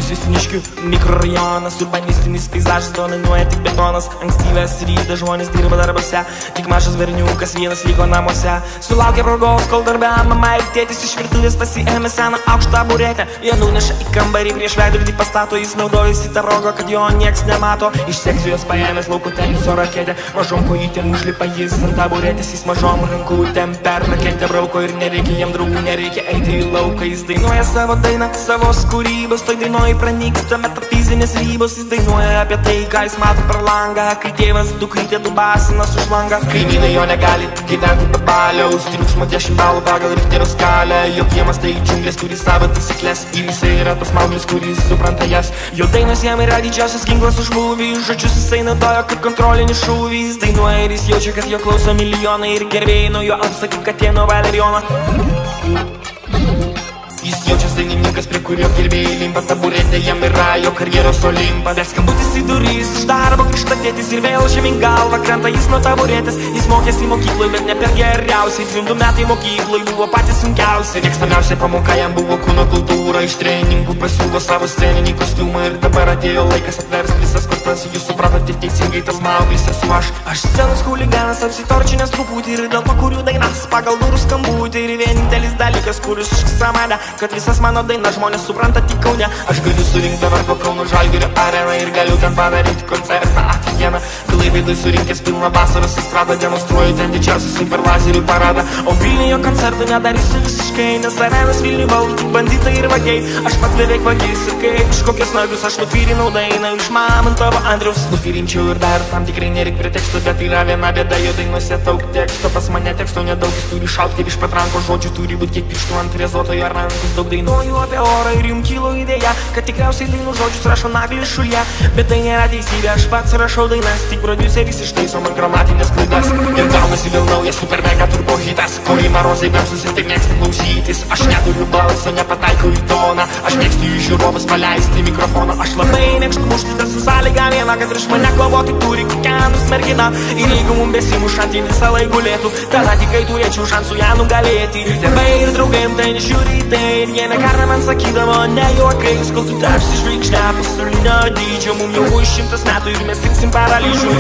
Justiniškių mikrorajonas, urbanistinis peizažas, dominuoja tik betonas. Ankstyvės rytas žmonės dirba darbose, tik mažas berniukas vienas liko namuose. Sulaukė progos, kol darbė mama ir tėtis iš virtuvės pasiėmė seną aukštą taburetę. Jie nuneša į kambarį prieš veidrodį pastato, jis naudojasi tą rogą, kad jo nieks nemato. Iš sekcijos paėmęs lauko teniso raketę, mažom kojytėm užlipa jis ant taburetės, jis mažom rankutėm per raketę brauko ir nereikia jam draugų, nereikia eiti į lauką. Jis dainuoja savo dainą, savos kūrybos, toj dainoj pranyksta metafizinės ribos. Jis dainuoja apie tai, ką jis mato per langą, kai tėvas dukrytė dubasinas už langą. Kaimynai jo negali gyventi be baliaus, triukšmo 10 balų pagal Richterio skalę. Jo kiemas tai džiunglės turi savo taisyklės, ir jisai yra tas mauglis, kuris supranta jas. Jo dainos jam yra didžiausias ginklas už būvį, žodžius jisai naudoja kaip kontrolinį šūvį. Jis dainuoja ir jis jaučia, kad jo klauso milijonai ir gerbėjai nuo jo alpsta kaip katė nuo Valerijono. Jis jaučias dainininkas, prie kurio gerbėjai limpa, taburetė jam yra jo karjeros olimpas. Bet skambutis į duris, iš darbo grįžta tėtis ir vėl žemyn galva krenta jis nuo taburetės. Jis mokėsi mokykloj, bet ne per geriausiai, 2 metai mokykloj buvo patys sunkiausi. Mėgstamiausia pamoka jam buvo kūno kultūra, iš treningų pasiūlo savo sceninį kostiumą. Ir dabar atėjo laikas atvers visas kortas, jūs supratote teisingai, tas mauglis esu aš. Aš scenos huliganas, apsitorčinės truputį ir dėl to kuriu dainas pagal durų skambutį. Ir vienintelis dalykas, kuris užkisa mane, kad visas mano dainas žmonės supranta tik Kaune. Aš galiu surinkti dabar po Kauno Žalgirio areną ir galiu ten padaryti koncertą dieną. Klaipėdoj surinkęs pilną vasaros estradą, demonstruoju ten didžiausią superlazerių paradą. O Vilniuje koncertų nedarysiu visiškai, nes arenas Vilniuje valdo tik banditai ir vagiai. Aš pats beveik vagis ir kaip iš kokias nagus aš nufyrinau dainą iš Mamontovo Andriaus. Nufyrinčiau ir dar tam tikrai nereik preteksto, bet yra viena bėda, jo dainuose daug teksto. Pas mane teksto nedaug, jis turi šaukti ir iš patranko žodžių turi būti kiek pirštų ant rezotojo ar rankos. Daug dainuoju apie orą ir jums kilo idėja, kad tikriausiai dainų žodžius rašo naglis šulė. Bet tai nėra teisybė, aš pats rašau dainas, tik prodiuseris ištaiso man gramatinės klaidas. Ir gaunasi vėl naujas super mega turbo hitas, kurį marozai bemsus ir tik mėgsta klausytis. Aš neturiu balso, nepataikau į toną, aš mėgstu į žiūrovus paleisti mikrofoną. Aš labai mėgstu mušti, bet su sąlyga viena, kad prieš mane kovoti turi kiekvienas mergina. Ir jeigu mum besimušant į visą laiką gulėtų, tada tikrai turėčiau šansų ją nugalėti. Ir tėvai ir draugai tai nežiūri tai. Ir jie ne kartą man sakydavo, ne juokais, kol tu tapsi žvaigždę pasaulinio dydžio. Mum jau už 100 metų ir mes tiksim paralyžių.